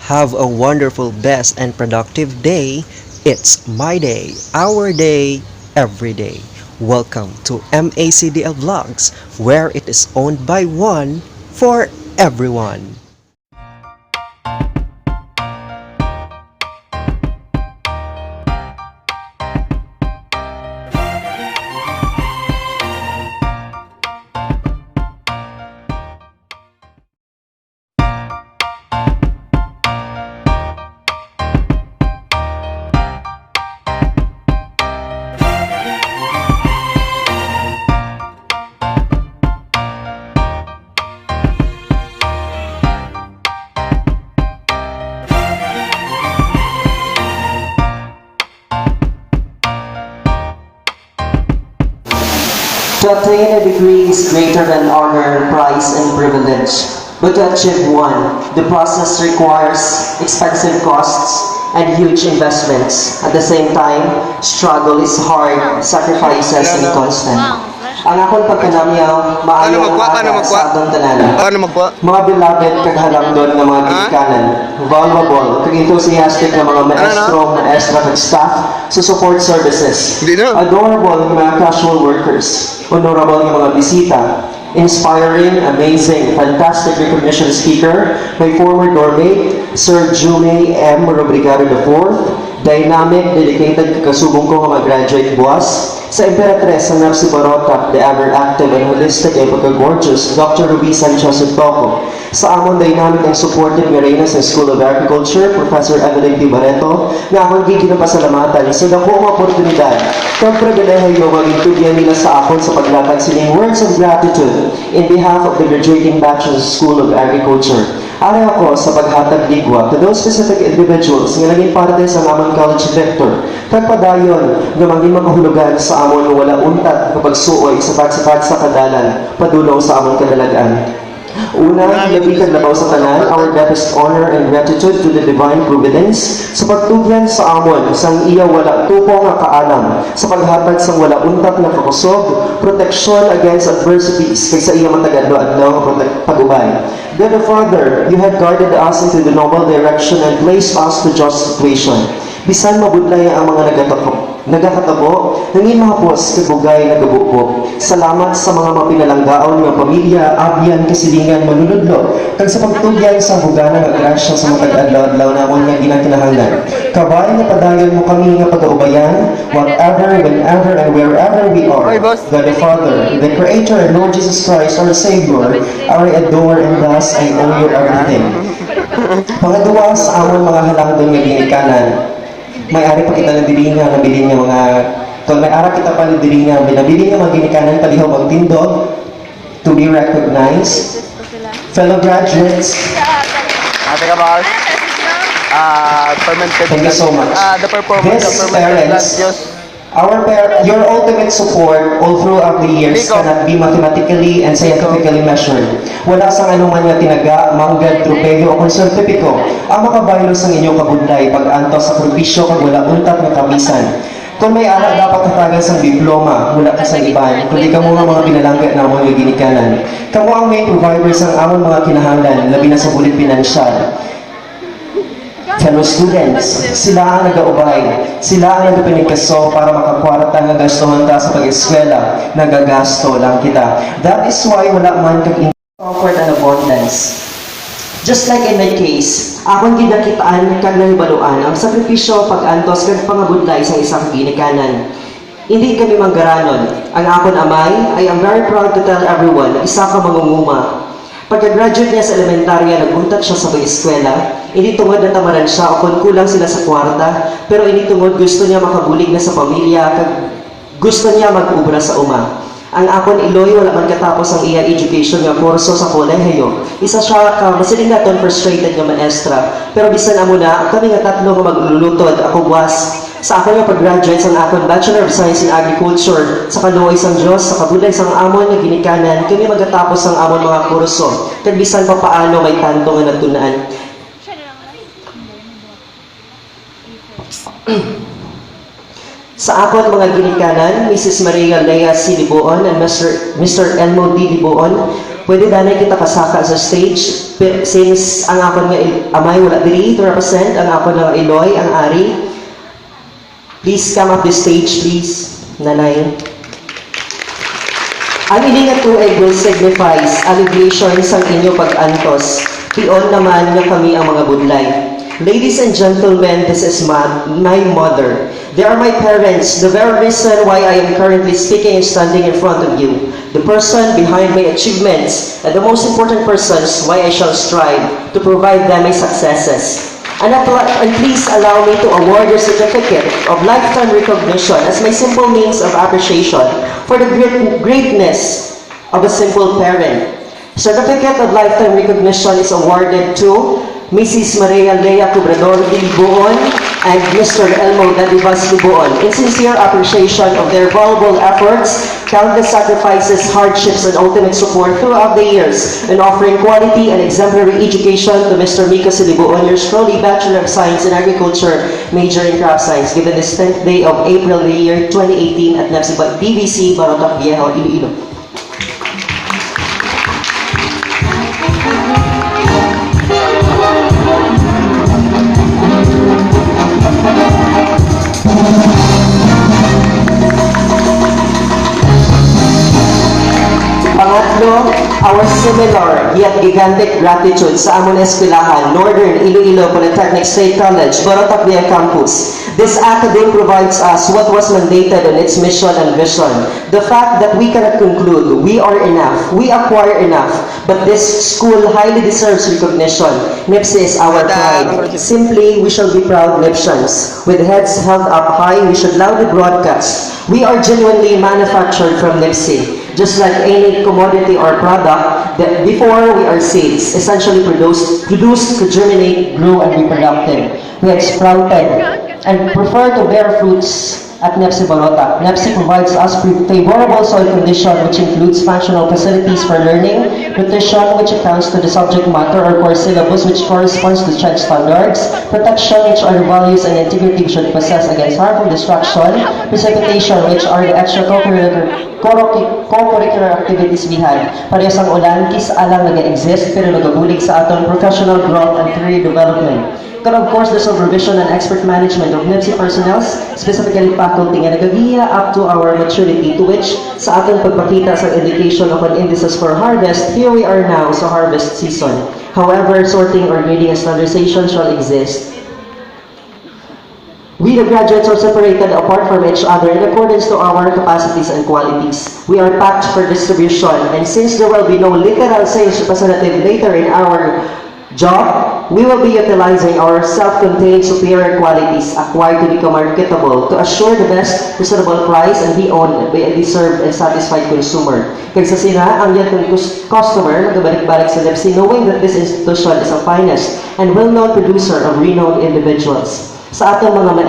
Have a wonderful, blessed, and productive day. It's my day, our day, every day. Welcome to MACDL Vlogs, where it is owned by one for everyone. To attain a degree is greater than honor, prize, and privilege. But to achieve one, the process requires expensive costs and huge investments. At the same time, struggle is hard, sacrifices, and constant. Ang akong pagkanamyaw, maayo ang aga sa atong tanan. Mga beloved kaghalangdon nga mga ginikanan, valuable, kag-enthusiastic nga mga maestro, maestra, kag staff sa support services. Adorable nga mga casual workers, honorable nga mga bisita, inspiring, amazing, fantastic recognition speaker, my former doormate, Sir Jume M. Robrigado IV, dynamic, dedicated kakasubong ko nga mag-graduate buwas, sa Imperatrice ng NIPSC-BVC, the ever-active and holistic and pagka-gorgeous, Dr. Ruby Sanchez Toco, sa amon dynamic and supportive nga reyna sa School of Agriculture, Professor Evelyn P. Barreto, na akong giginapasalamatan sa dako ang oportunidad kang pribilehiyo magintugyan nila sa akon sa paglatag sining words of gratitude in behalf of the graduating batch of the School of Agriculture. Ari ako sa paghatag ligwa to those specific individuals nga naging parte sa amon college vector, kagpadayon nga maging makahulugan sa amon wala untat kapag suoy sa pagsapag sa kadalan, padulong sa amon kadalagan. Una, labikan labaw sa tanan, our deepest honor and gratitude to the divine providence sa pagtugyan sa amon sang iya wala tupo nga kaalam sa paghatag sang wala untat nga kakusog, protection against adversities kay sa iya matagadlo-adlaw nga pag-ubay. God the Father, you have guarded us into the noble direction and placed us to just situation. Bisan mabudlay ang mga nagakatabo, nangin mahapos kabugay nagabukbok. Salamat sa mga mapinalanggaon ng pamilya, abyan, kasilingan, manunudlo, kag sa pagtugyan sa bugana ng grasya sa mga tag-adlaw-adlaw na akong nga ginakilahanglan. Kabay na padayon mo kami nga pag-aubayan, whatever, whenever, and wherever we are. God the Father, the Creator and Lord Jesus Christ, our Savior, our adore and thus I owe you everything. Pangadua sa amon mga halangdon nga ginikanan, may-ari pa kita ng dili nga nabili nga mga kung may-ara kita pa ng dili nga binabili nga mga ginikanan palihaw magtindog to be recognized. Fellow graduates, thank you so much. These parents, your ultimate support all throughout the years cannot be mathematically and scientifically measured. Wala sang anuman nga tinaga, manggad, tropeyo o konsertipiko ang makabaylo sang inyong kabudlay pag-anto sa sakripisyo kag wala untat nga kamisan. Kung may ara dapat katagan sang diploma mula ka sa iban, kundi kamo nga mga pinalangga na mga ginikanan. Kamo ang main providers ang among mga kinahanglan, labi na sa bulit pinansyal. Fellow students, sila ang nag-aubay, sila ang nagpinigkaso para makakwarta nga gastuhan ta sa pag-eskwela, nagagasto lang kita. That is why wala man kag comfort and abundance. Just like in my case, akong ginakitaan kag nahibaluan ang sakripisyo pag-antos kag pangabudlay sa isang ginikanan. Hindi kami manggaranon. Ang akon amay, I am very proud to tell everyone na isa ka mangunguma. Pagka-graduate niya sa elementarya, naguntat siya sa eskwela. Hindi tungod na tamaran siya o kung kulang sila sa kwarta, pero hindi tungod gusto niya makabulig na sa pamilya, kag gusto niya mag-ubra sa uma. Ang akon iloy, wala man katapos ang iya education nga kurso sa kolehiyo. Isa siya ka masiling naton frustrated nga maestra, pero bisan amo na, kami nga tatlo nga maglulutod, ako buwas. Sa ako nga pag-graduate sa akong Bachelor of Science in Agriculture, sa kaluoy sang Diyos, sa kabulay sang amon nga ginikanan, kami magatapos ang amon mga kurso. Kag bisan pa paano may tanto nga natunaan. Sa akon mga ginikanan, Mrs. Maria Lea C. Libo-on and Mr. Elmo D. Libo-on, Pwede danay kita kasaka sa stage since ang akon nga amay wala diri to represent ang akon nga Iloy, ang ari. Please come up the stage, please, nanay. Ang ini nga tuig will signifies alleviation sa inyo pag-antos. Pion naman nga kami ang mga budlay. Ladies and gentlemen, this is my mother. They are my parents, the very reason why I am currently speaking and standing in front of you. The person behind my achievements, and the most important persons why I shall strive to provide them my successes. And please allow me to award your certificate of lifetime recognition as my simple means of appreciation for the greatness of a simple parent. Certificate of lifetime recognition is awarded to Mrs. Maria Lea Cobrador de Libo-on and Mr. Elmo Dadivas Libo-on in sincere appreciation of their valuable efforts, countless sacrifices, hardships, and ultimate support throughout the years in offering quality and exemplary education to Mr. Mika Libo-on, your truly Bachelor of Science in Agriculture, major in Craft Science, given this 10th day of April the year 2018 at NIPSC-BVC, Barotac Viejo, Iloilo. Pangatlo, our similar yet gigantic gratitude sa amon eskwelahan, Northern Iloilo Polytechnic State College, Barotac Viejo Campus. This academy provides us what was mandated in its mission and vision. The fact that we cannot conclude we are enough, we acquire enough, but this school highly deserves recognition. NIPSC is our pride. Simply, we shall be proud NIPScians. With heads held up high, we should loudly broadcast. We are genuinely manufactured from NIPSC. Just like any commodity or product, that before we are seeds, essentially produced to germinate, grow, and be productive. We have sprouted and prefer to bear fruits at NIPSC Barotac. NIPSC provides us favorable soil condition which includes functional facilities for learning, nutrition which accounts to the subject matter or course syllabus which corresponds to church standards, protection which are the values and integrity we should possess against harmful destruction, precipitation which are the co-curricular activities we had. Parehas ang ulan, kis alang nag-exist pero nagabulig sa atong professional growth and career development. And of course, the supervision and expert management of NIPSC personnel, specifically faculty nga nagagiya up to our maturity, to which sa ating pagpakita sa indication of an indices for harvest, here we are now sa harvest season. However, sorting or grading and standardization shall exist. We, the graduates, are separated apart from each other in accordance to our capacities and qualities. We are packed for distribution, and since there will be no literal sales representative later in our job, we will be utilizing our self-contained superior qualities acquired to become marketable to assure the best reasonable price and be owned by a deserved and satisfied consumer. Kaysa sina, ang yatong customer nagabalik-balik sa NIPSC knowing that this institution is a finest and well-known producer of renowned individuals. Sa atong mga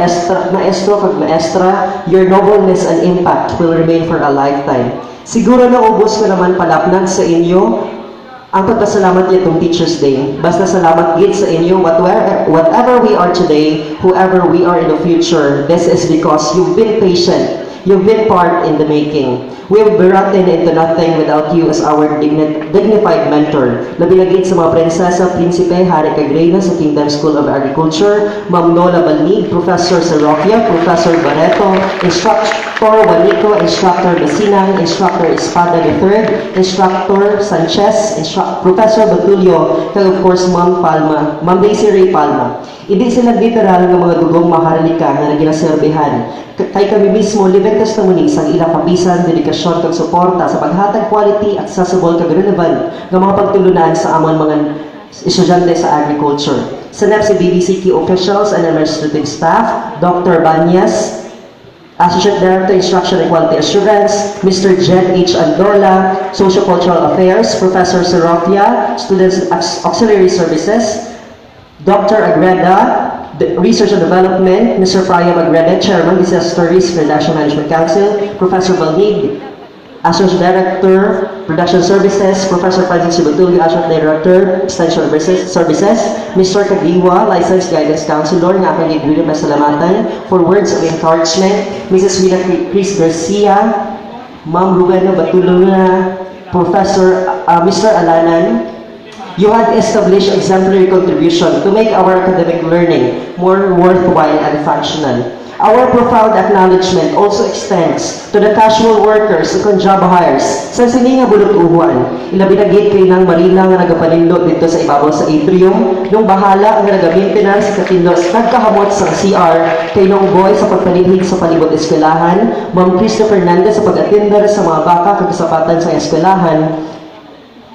maestro kag maestra, your nobleness and impact will remain for a lifetime. Siguro na ubos ko naman palapnan sa inyo ang pagpasalamat itong Teacher's Day. Basta salamat gid sa inyo, whatever we are today, whoever we are in the future, this is because you've been patient, you've been part in the making. We will be rotten into nothing without you as our dignified mentor. Labi na gid sa mga prinsesa, prinsipe, hari kag reyna sa Kingdom School of Agriculture, Ma'am Nola Balnig, Professor Sarofia, Professor Barreto, Instructor Wanico, Instructor Basinang, Instructor Espada III, Instructor Sanchez, Professor Batulio, kag of course Ma'am Palma, Ma'am Daisy Ray Palma. Hindi sila literal ng mga dugong maharlika na naginaserbihan. Kay kami mismo, living testimony sa ilang kapisan, dedikasyon kag suporta sa paghatag quality, accessible kag relevant ng mga pagtulunan sa amon mga estudyante sa agriculture. Sa NIPSC-BVC key officials and administrative staff, Dr. Banyas, Associate Director, Instruction and Quality Assurance, Mr. Jen H. Andola, Sociocultural Affairs, Professor Sarofia, Students Auxiliary Services, Dr. Agreda, Research and Development, Mr. Priam Agreda, Chairman, Disaster Risk Reduction Management Council, Professor Balnig, Associate Director, Production Services, Professor Francis Batulio, Associate Director, Extension Services, Mr. Kadiwa, Licensed Guidance Counselor, nga akong gigwili pasalamatan for words of encouragement, Mrs. Wina Chris Garcia, Ma'am Rubeno Batuluna, Professor Mr. Alanan, you had established exemplary contribution to make our academic learning more worthwhile and functional. Our profound acknowledgement also extends to the casual workers ug job hires sa sini nga bulutuhan. Ilabi na gid kay nang marila nga nagapanindot dito sa ibabaw sa atrium, nung bahala ang naga-maintenance sa tindos nagkahamot sa CR, kay nung boy sa pagpaninhig sa palibot eskwelahan, Ma'am Cristo Fernandez sa pag-attender sa mga baka kag kasapatan sa eskwelahan,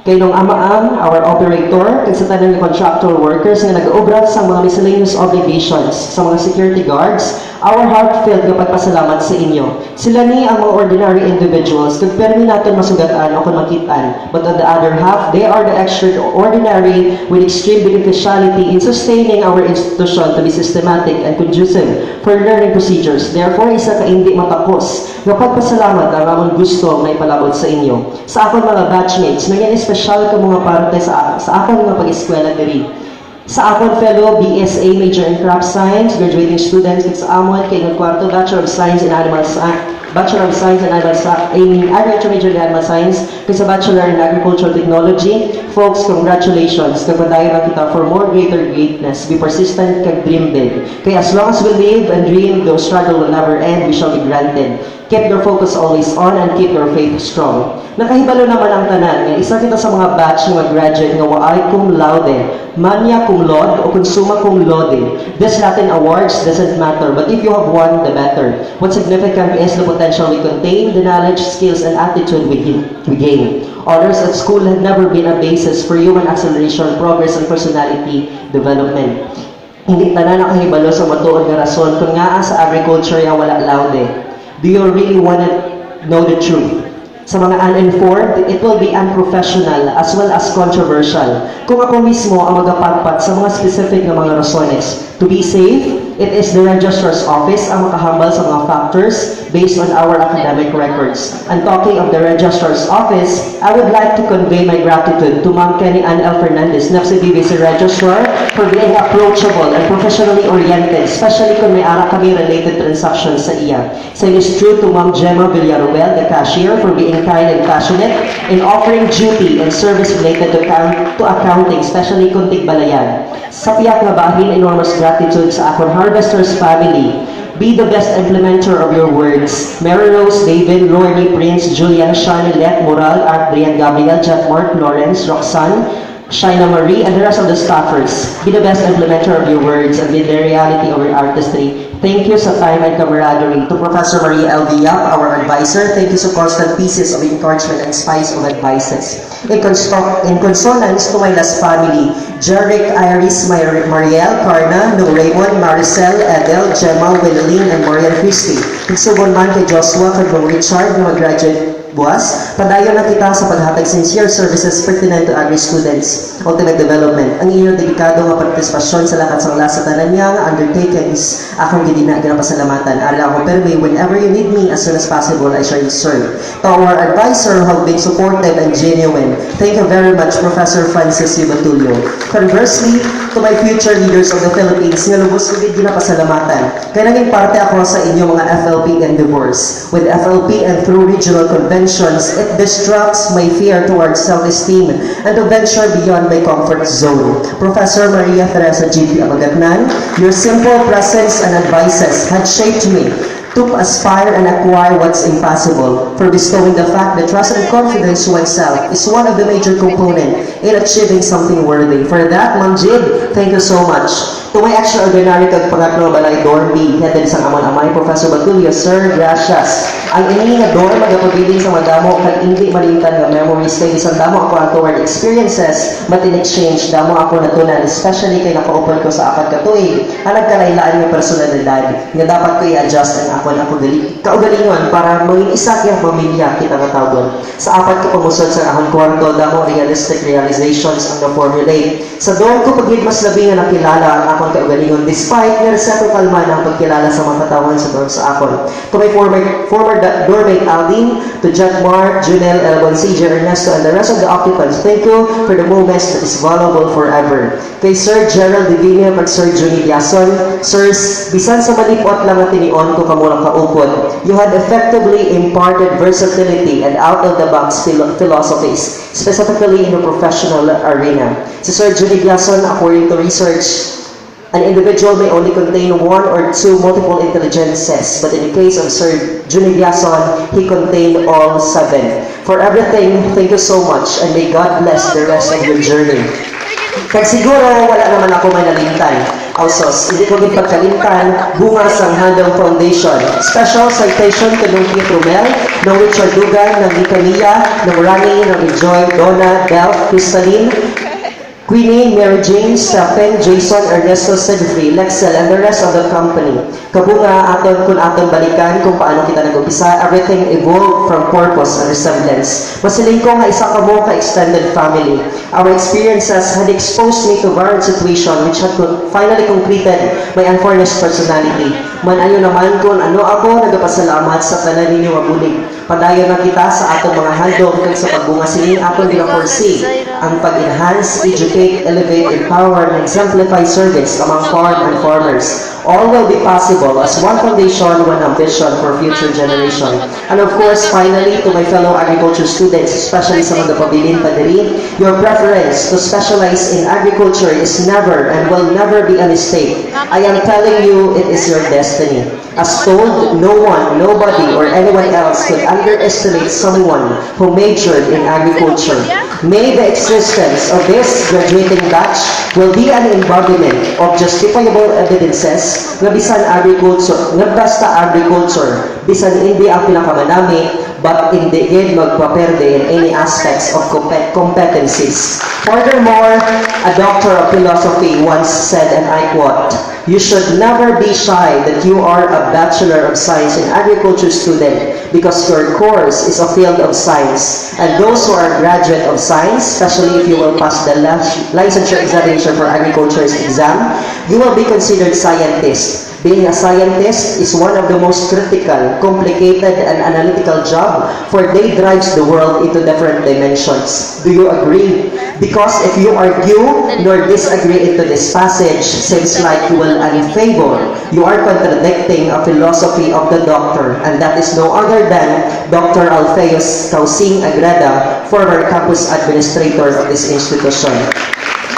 kay nung amaang, our operator, kay sa tanan ng contractual workers nga nag-obra sa mga miscellaneous obligations sa mga security guards, our heartfelt nga pagpasalamat sa inyo. Sila ni ang mga ordinary individuals kung permi natin masugatan o kung makitaan. But on the other half, they are the extraordinary with extreme beneficiality in sustaining our institution to be systematic and conducive for learning procedures. Therefore, isa ka hindi matapos nga pagpasalamat ang among gusto na ipalabot sa inyo. Sa akong mga batchmates, naging espesyal ka mga parte sa akong mga pag-eskwela diri. Sa akong fellow BSA major in craft science, graduating students sa amon kay ng kwarto Bachelor of Science in Animal Science, Bachelor of Science in Animal Science, Agriculture major in Animal Science, kay sa Bachelor in Agricultural Technology. Folks, congratulations. Kapadayon na kita for more greater greatness. Be persistent kag dream big. Kay as long as we live and dream, though struggle will never end, we shall be granted. Keep your focus always on and keep your faith strong. Nakahibalo naman ang tanan nga isa kita sa mga batch nga graduate nga waay cum laude, magna cum laude o kung summa cum laude. This Latin awards doesn't matter, but if you have won, the better. What's significant is the potential we contain, the knowledge, skills, and attitude we gain. Honors at school have never been a basis for human acceleration, progress, and personality development. Hindi tanan nakahibalo sa matuod nga rason kung nga sa agriculture ya wala laude. Do you really want to know the truth? Sa mga uninformed, it will be unprofessional as well as controversial. Kung ako mismo ang magapatpat sa mga specific na mga rasones. To be safe, it is the Registrar's Office ang makahambal sa mga factors based on our academic records. And talking of the Registrar's Office, I would like to convey my gratitude to Ma'am Kenny Ann L. Fernandez, NIPSC-BVC Registrar, for being approachable and professionally oriented, especially kung may ara kami related transactions sa iya. Same is true to Ma'am Gemma Villaruel, the cashier, for being kind and passionate in offering duty and service related to accounting, especially kung tigbalayan. Sa piyak nga bahin, enormous gratitude sa akong Harvesters family. Be the best implementer of your words. Mary Rose, David, Lorny, Prince, Julian, Shani, Let, Moral, Adrian, Gabriel, Jack, Mark, Lawrence, Roxanne, Shaina Marie, and the rest of the staffers. Be the best implementer of your words and be the reality of your artistry. Thank you sa time and camaraderie. To Professor Maria L. Diap, our advisor, thank you sa constant pieces of encouragement and spice of advices. In consonance to my last family, Jeric, Iris, Mariel, Carna, No Raymond, Maricel, Edel, Gemma, Willine, and Marian Christie. Igsubon man kay Joshua, kay Richard, na mag-graduate buwas, padayon na kita sa paghatag sincere services pertinent to agri students, ultimate development. Ang iyong dedikado nga partisipasyon sa lakat sang lasa tanan niya nga undertakings, akong ginapasalamatan. Ara ako permi, whenever you need me, as soon as possible, I shall serve. To our advisor who have been supportive and genuine, thank you very much, Professor Francis Batulio. Conversely, to my future leaders of the Philippines, nga lubos ko din ginapasalamatan. Kaya naging parte ako sa inyong mga FLP endeavors. With FLP and through regional conventions, it distracts my fear towards self-esteem and to venture beyond my comfort zone. Professor Maria Teresa G.P. Abagatnan, your simple presence and advices had shaped me to aspire and acquire what's impossible, for bestowing the fact that trust and confidence to oneself is one of the major components in achieving something worthy. For that, Ma'am Jib, thank you so much. To my extraordinary kagpangatlo balay Dorby, headed sa amon-amay, Professor Batulio, Sir, gracias. Ang ini nga dorm magapabiling sa madamo kag hindi malimtan nga memories kay bisan damo ako ang toward experiences, but in exchange damo ako natunan, especially kay naka-open ko sa apat ka tuig ang nagkalailaan nga personalidad nga dapat ko i-adjust ang ako kaugalingon para maging isa kayang pamilya kita nga tawgon. Sa apat ka pamusod sa ahon kwarto, damo realistic realizations ang na-formulate. Sa dorm ko pagid mas labi nga nakilala ang akong kaugalingon despite nga reciprocal man ang pagkilala sa mga katawan sa dorm sa akon. To my former Doormate Aldine, to Jack Mark, Junel, Elbon, CJ, Ernesto, and the rest of the occupants, thank you for the moments that is valuable forever. Kay Sir Gerald Divino, kag Sir Juni Diason, Sirs, bisan sa malipot lang na tinion ko kamulang kaupod, you had effectively imparted versatility and out-of-the-box philosophies, specifically in the professional arena. Si Sir Juni Diason, according to research, an individual may only contain one or two multiple intelligences, but in the case of Sir Juni Diason, he contained all seven. For everything, thank you so much, and may God bless the rest of your journey. Kag siguro, wala naman ako may nalintan. Also, hindi ko gipagkalintan, bunga sang Handong Foundation. Special citation to nung Pietro Mel, ng Richard Dugan, ng Nicania, ng Rani, ng Joy, Donna, Delph, Crystalline, Queenie, Mary Jane, Stephen, Jason, Ernesto, Sedfrey, Lexel, and the rest of the company. Kabunga aton kung aton balikan kung paano kita nag-umpisa, everything evolved from purpose and resemblance. Masiling ko nga isa ka mo ka-extended family. Our experiences had exposed me to varied situations which had finally completed my unfurnished personality. Manayo naman kung ano ako nagapasalamat sa tanan ninyo mabulig. Padayon na kita sa atong mga handog kag sa pagbunga sining atong gina-foresee ang pag-enhance, educate, elevate, empower, and exemplify service among farm and farmers. All will be possible as one foundation, one ambition for future generation. And of course, finally, to my fellow agriculture students, especially some of the pabilin padiri, your preference to specialize in agriculture is never and will never be a mistake. I am telling you, it is your destiny. As told, no one, nobody, or anyone else could underestimate someone who majored in agriculture. May the existence of this graduating batch will be an embodiment of justifiable evidences na bisan agriculture, na basta agriculture, bisan hindi ang pinakamanami, but hindi din magpaperde in any aspects of competencies. Furthermore, a doctor of philosophy once said, and I quote, "You should never be shy that you are a Bachelor of Science in Agriculture student because your course is a field of science. And those who are graduate of science, especially if you will pass the licensure examination for agriculture exam, you will be considered scientist. Being a scientist is one of the most critical, complicated, and analytical job, for they drives the world into different dimensions." Do you agree? Because if you argue nor disagree into this passage, seems like you will unfavor. You are contradicting a philosophy of the doctor, and that is no other than Dr. Alpheus Causing Agreda, former campus administrator of this institution.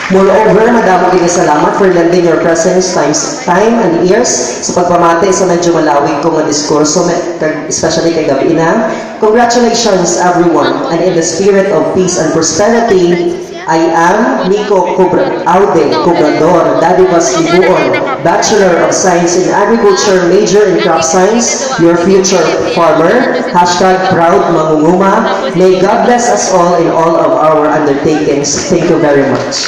Moreover, madamo kini salamat for lending your presence, time and ears sa pagpamati sa medyo malawig kong nga diskurso, especially kay gabi na. Congratulations everyone, and in the spirit of peace and prosperity, I am Nico Aude Cobrador, Dadivas Libo-on, Bachelor of Science in Agriculture, major in Crop Science, your future farmer, #proud mangunguma. May God bless us all in all of our undertakings. Thank you very much.